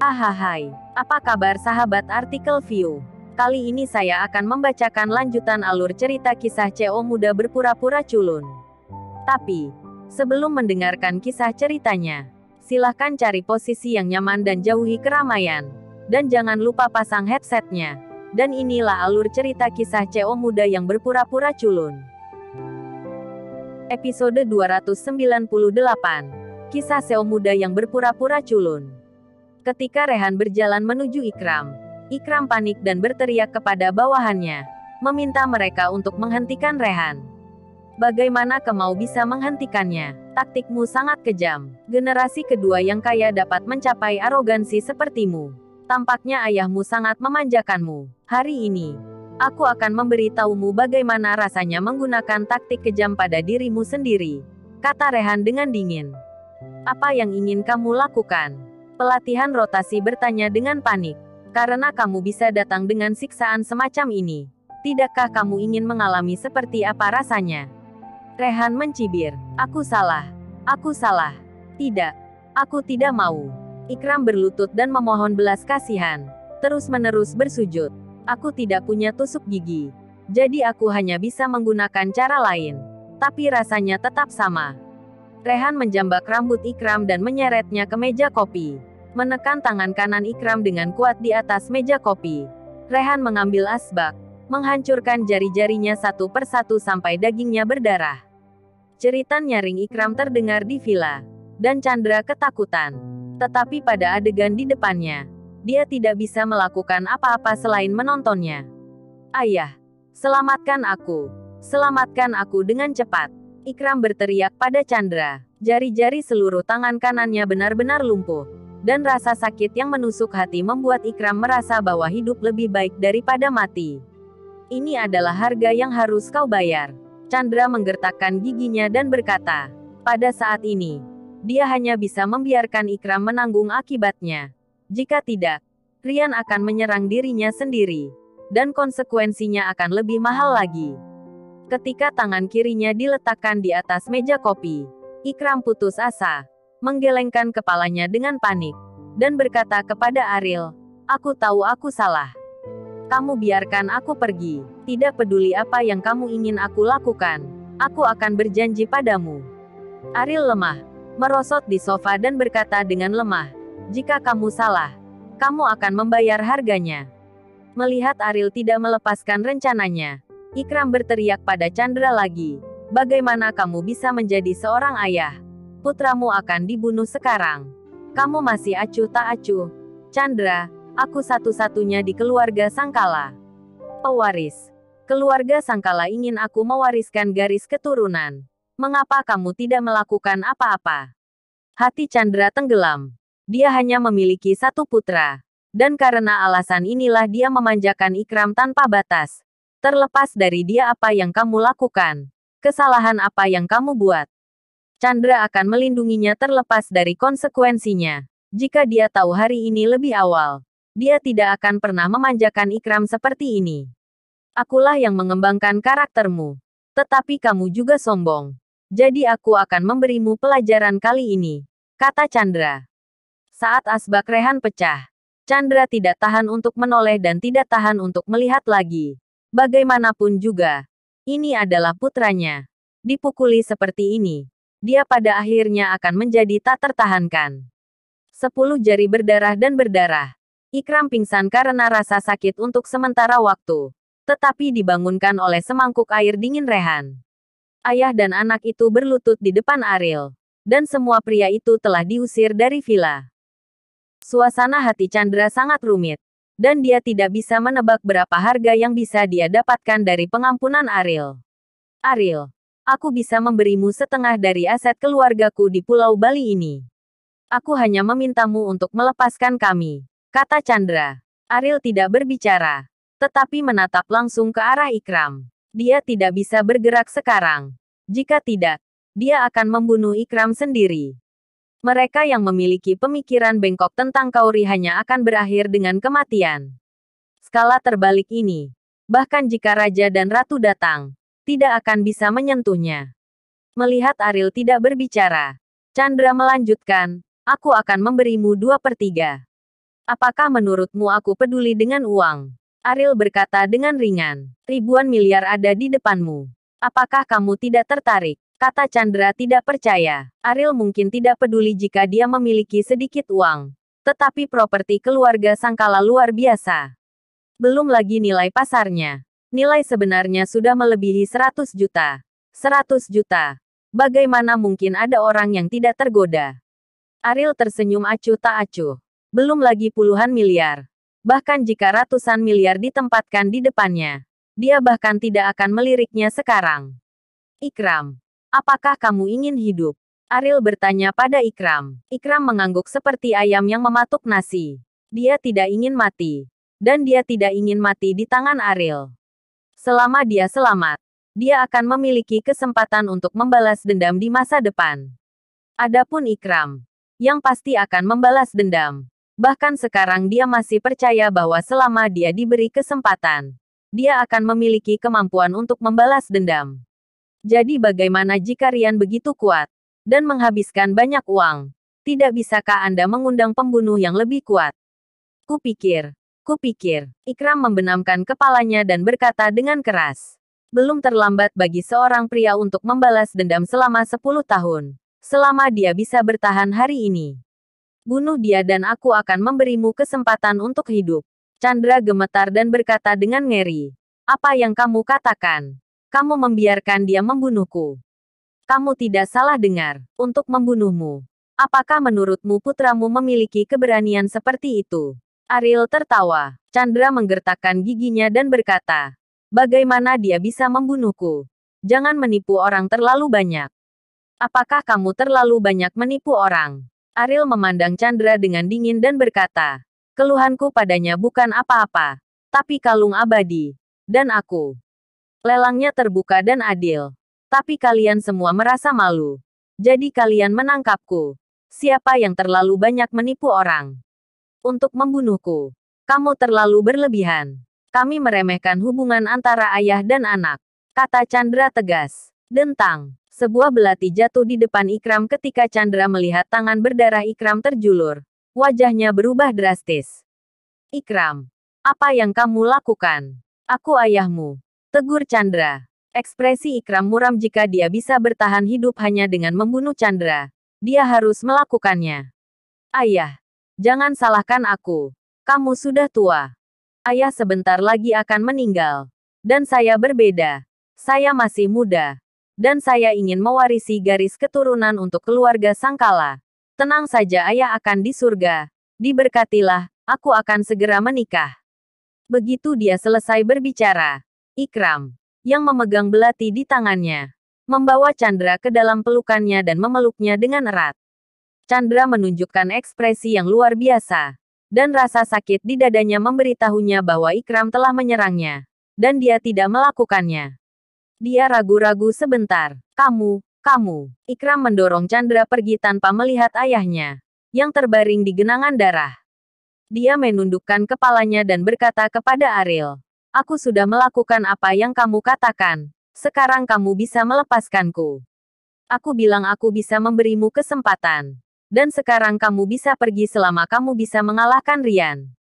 Hai, apa kabar sahabat artikel view? Kali ini saya akan membacakan lanjutan alur cerita kisah CO muda berpura-pura culun. Tapi, sebelum mendengarkan kisah ceritanya, silahkan cari posisi yang nyaman dan jauhi keramaian. Dan jangan lupa pasang headsetnya. Dan inilah alur cerita kisah CO muda yang berpura-pura culun. Episode 298. Kisah CO muda yang berpura-pura culun. Ketika Rehan berjalan menuju Ikram panik dan berteriak kepada bawahannya, meminta mereka untuk menghentikan Rehan. Bagaimana kau bisa menghentikannya? Taktikmu sangat kejam. Generasi kedua yang kaya dapat mencapai arogansi sepertimu. Tampaknya ayahmu sangat memanjakanmu. Hari ini, aku akan memberitahumu bagaimana rasanya menggunakan taktik kejam pada dirimu sendiri, kata Rehan dengan dingin. Apa yang ingin kamu lakukan? Pelatihan rotasi bertanya dengan panik. Karena kamu bisa datang dengan siksaan semacam ini. Tidakkah kamu ingin mengalami seperti apa rasanya? Rehan mencibir. Aku salah. Aku salah. Tidak. Aku tidak mau. Ikram berlutut dan memohon belas kasihan. Terus-menerus bersujud. Aku tidak punya tusuk gigi. Jadi aku hanya bisa menggunakan cara lain. Tapi rasanya tetap sama. Rehan menjambak rambut Ikram dan menyeretnya ke meja kopi. Menekan tangan kanan Ikram dengan kuat di atas meja kopi. Rehan mengambil asbak, menghancurkan jari-jarinya satu persatu sampai dagingnya berdarah. Jeritan nyaring Ikram terdengar di villa, dan Chandra ketakutan. Tetapi pada adegan di depannya, dia tidak bisa melakukan apa-apa selain menontonnya. Ayah, selamatkan aku. Selamatkan aku dengan cepat. Ikram berteriak pada Chandra. Jari-jari seluruh tangan kanannya benar-benar lumpuh. Dan rasa sakit yang menusuk hati membuat Ikram merasa bahwa hidup lebih baik daripada mati. Ini adalah harga yang harus kau bayar. Chandra menggertakkan giginya dan berkata, pada saat ini, dia hanya bisa membiarkan Ikram menanggung akibatnya. Jika tidak, Rian akan menyerang dirinya sendiri. Dan konsekuensinya akan lebih mahal lagi. Ketika tangan kirinya diletakkan di atas meja kopi, Ikram putus asa, menggelengkan kepalanya dengan panik, dan berkata kepada Aril, aku tahu aku salah. Kamu biarkan aku pergi. Tidak peduli apa yang kamu ingin aku lakukan. Aku akan berjanji padamu. Aril lemah, merosot di sofa dan berkata dengan lemah, jika kamu salah, kamu akan membayar harganya. Melihat Aril tidak melepaskan rencananya, Ikram berteriak pada Chandra lagi, bagaimana kamu bisa menjadi seorang ayah? Putramu akan dibunuh sekarang. Kamu masih acuh tak acuh. Chandra, aku satu-satunya di keluarga Sangkala. Pewaris. Keluarga Sangkala ingin aku mewariskan garis keturunan. Mengapa kamu tidak melakukan apa-apa? Hati Chandra tenggelam. Dia hanya memiliki satu putra. Dan karena alasan inilah dia memanjakan Ikram tanpa batas. Terlepas dari dia apa yang kamu lakukan. Kesalahan apa yang kamu buat. Chandra akan melindunginya terlepas dari konsekuensinya. Jika dia tahu hari ini lebih awal, dia tidak akan pernah memanjakan Ikram seperti ini. Akulah yang mengembangkan karaktermu. Tetapi kamu juga sombong. Jadi aku akan memberimu pelajaran kali ini, kata Chandra. Saat asbak Rehan pecah, Chandra tidak tahan untuk menoleh dan tidak tahan untuk melihat lagi. Bagaimanapun juga, ini adalah putranya. Dipukuli seperti ini, dia pada akhirnya akan menjadi tak tertahankan. 10 jari berdarah dan berdarah. Ikram pingsan karena rasa sakit untuk sementara waktu. Tetapi dibangunkan oleh semangkuk air dingin Rehan. Ayah dan anak itu berlutut di depan Aril. Dan semua pria itu telah diusir dari villa. Suasana hati Chandra sangat rumit. Dan dia tidak bisa menebak berapa harga yang bisa dia dapatkan dari pengampunan Aril. Aril, aku bisa memberimu setengah dari aset keluargaku di Pulau Bali ini. Aku hanya memintamu untuk melepaskan kami, kata Chandra. Aril tidak berbicara, tetapi menatap langsung ke arah Ikram. Dia tidak bisa bergerak sekarang. Jika tidak, dia akan membunuh Ikram sendiri. Mereka yang memiliki pemikiran bengkok tentang Kauri hanya akan berakhir dengan kematian. Skala terbalik ini, bahkan jika raja dan ratu datang, tidak akan bisa menyentuhnya. Melihat Aril tidak berbicara, Chandra melanjutkan, aku akan memberimu 2/3. Apakah menurutmu aku peduli dengan uang? Ariel berkata dengan ringan. Ribuan miliar ada di depanmu. Apakah kamu tidak tertarik? Kata Chandra tidak percaya. Ariel mungkin tidak peduli jika dia memiliki sedikit uang. Tetapi properti keluarga Sangkala luar biasa. Belum lagi nilai pasarnya. Nilai sebenarnya sudah melebihi 100 juta. 100 juta. Bagaimana mungkin ada orang yang tidak tergoda? Ariel tersenyum acuh tak acuh. Belum lagi puluhan miliar. Bahkan jika ratusan miliar ditempatkan di depannya, dia bahkan tidak akan meliriknya sekarang. Ikram, apakah kamu ingin hidup? Ariel bertanya pada Ikram. Ikram mengangguk seperti ayam yang mematuk nasi. Dia tidak ingin mati. Dan dia tidak ingin mati di tangan Ariel. Selama dia selamat, dia akan memiliki kesempatan untuk membalas dendam di masa depan. Adapun Ikram, yang pasti akan membalas dendam. Bahkan sekarang dia masih percaya bahwa selama dia diberi kesempatan, dia akan memiliki kemampuan untuk membalas dendam. Jadi bagaimana jika Rian begitu kuat dan menghabiskan banyak uang? Tidak bisakah Anda mengundang pembunuh yang lebih kuat? Kupikir, Ikram membenamkan kepalanya dan berkata dengan keras. Belum terlambat bagi seorang pria untuk membalas dendam selama 10 tahun. Selama dia bisa bertahan hari ini. Bunuh dia dan aku akan memberimu kesempatan untuk hidup. Chandra gemetar dan berkata dengan ngeri. Apa yang kamu katakan? Kamu membiarkan dia membunuhku. Kamu tidak salah dengar, untuk membunuhmu. Apakah menurutmu putramu memiliki keberanian seperti itu? Ariel tertawa. Chandra menggertakkan giginya dan berkata. Bagaimana dia bisa membunuhku? Jangan menipu orang terlalu banyak. Apakah kamu terlalu banyak menipu orang? Ariel memandang Chandra dengan dingin dan berkata, keluhanku padanya bukan apa-apa, tapi kalung abadi. Dan aku. Lelangnya terbuka dan adil. Tapi kalian semua merasa malu. Jadi kalian menangkapku. Siapa yang terlalu banyak menipu orang? Untuk membunuhku. Kamu terlalu berlebihan. Kami meremehkan hubungan antara ayah dan anak. Kata Chandra tegas. Dentang. Sebuah belati jatuh di depan Ikram ketika Chandra melihat tangan berdarah Ikram terjulur. Wajahnya berubah drastis. Ikram, apa yang kamu lakukan? Aku ayahmu. Tegur Chandra. Ekspresi Ikram muram jika dia bisa bertahan hidup hanya dengan membunuh Chandra. Dia harus melakukannya. Ayah, jangan salahkan aku. Kamu sudah tua. Ayah sebentar lagi akan meninggal. Dan saya berbeda. Saya masih muda. Dan saya ingin mewarisi garis keturunan untuk keluarga Sangkala. Tenang saja ayah akan di surga. Diberkatilah, aku akan segera menikah. Begitu dia selesai berbicara, Ikram, yang memegang belati di tangannya, membawa Chandra ke dalam pelukannya dan memeluknya dengan erat. Chandra menunjukkan ekspresi yang luar biasa. Dan rasa sakit di dadanya memberitahunya bahwa Ikram telah menyerangnya. Dan dia tidak melakukannya. Dia ragu-ragu sebentar. Kamu. Ikram mendorong Chandra pergi tanpa melihat ayahnya, yang terbaring di genangan darah. Dia menundukkan kepalanya dan berkata kepada Ariel, aku sudah melakukan apa yang kamu katakan. Sekarang kamu bisa melepaskanku. Aku bilang aku bisa memberimu kesempatan. Dan sekarang kamu bisa pergi selama kamu bisa mengalahkan Rian.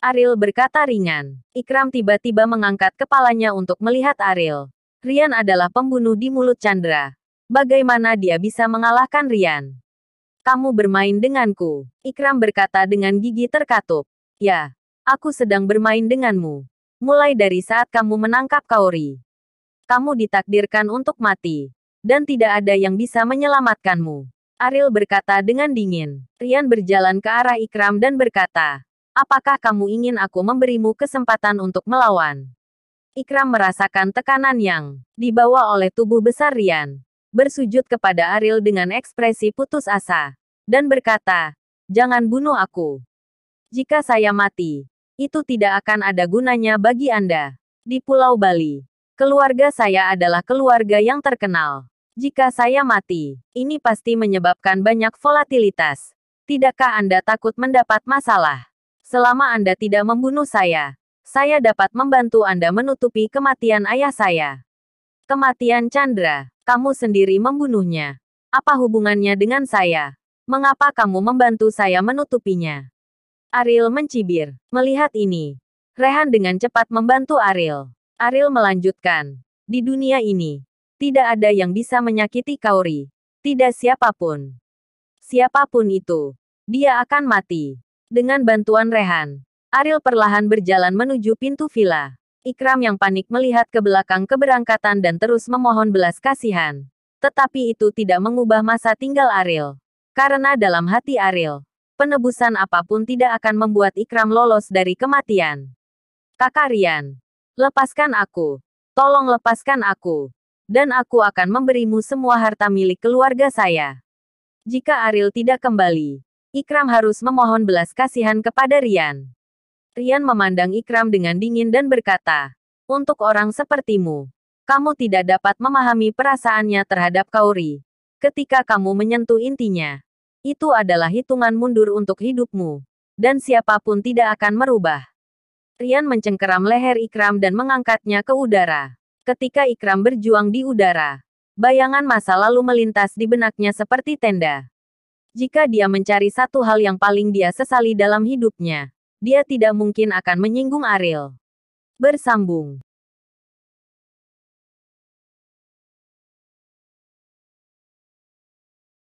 Ariel berkata ringan. Ikram tiba-tiba mengangkat kepalanya untuk melihat Ariel. Rian adalah pembunuh di mulut Chandra. Bagaimana dia bisa mengalahkan Rian? Kamu bermain denganku. Ikram berkata dengan gigi terkatup. Ya, aku sedang bermain denganmu. Mulai dari saat kamu menangkap Kaori. Kamu ditakdirkan untuk mati. Dan tidak ada yang bisa menyelamatkanmu. Ariel berkata dengan dingin. Rian berjalan ke arah Ikram dan berkata, apakah kamu ingin aku memberimu kesempatan untuk melawan? Ikram merasakan tekanan yang dibawa oleh tubuh besar Rian. Bersujud kepada Ariel dengan ekspresi putus asa. Dan berkata, jangan bunuh aku. Jika saya mati, itu tidak akan ada gunanya bagi Anda. Di Pulau Bali, keluarga saya adalah keluarga yang terkenal. Jika saya mati, ini pasti menyebabkan banyak volatilitas. Tidakkah Anda takut mendapat masalah? Selama Anda tidak membunuh saya dapat membantu Anda menutupi kematian ayah saya. Kematian Chandra, kamu sendiri membunuhnya. Apa hubungannya dengan saya? Mengapa kamu membantu saya menutupinya? Ariel mencibir. Melihat ini, Rehan dengan cepat membantu Ariel. Ariel melanjutkan. Di dunia ini, tidak ada yang bisa menyakiti Kaori. Tidak siapapun. Siapapun itu, dia akan mati. Dengan bantuan Rehan, Ariel perlahan berjalan menuju pintu villa. Ikram yang panik melihat ke belakang keberangkatan dan terus memohon belas kasihan. Tetapi itu tidak mengubah masa tinggal Ariel. Karena dalam hati Ariel, penebusan apapun tidak akan membuat Ikram lolos dari kematian. Kakak Rian, lepaskan aku. Tolong lepaskan aku. Dan aku akan memberimu semua harta milik keluarga saya. Jika Ariel tidak kembali, Ikram harus memohon belas kasihan kepada Rian. Rian memandang Ikram dengan dingin dan berkata, untuk orang sepertimu, kamu tidak dapat memahami perasaannya terhadap Kaori. Ketika kamu menyentuh intinya, itu adalah hitungan mundur untuk hidupmu. Dan siapapun tidak akan merubah. Rian mencengkeram leher Ikram dan mengangkatnya ke udara. Ketika Ikram berjuang di udara, bayangan masa lalu melintas di benaknya seperti tenda. Jika dia mencari satu hal yang paling dia sesali dalam hidupnya, dia tidak mungkin akan menyinggung Ariel. Bersambung.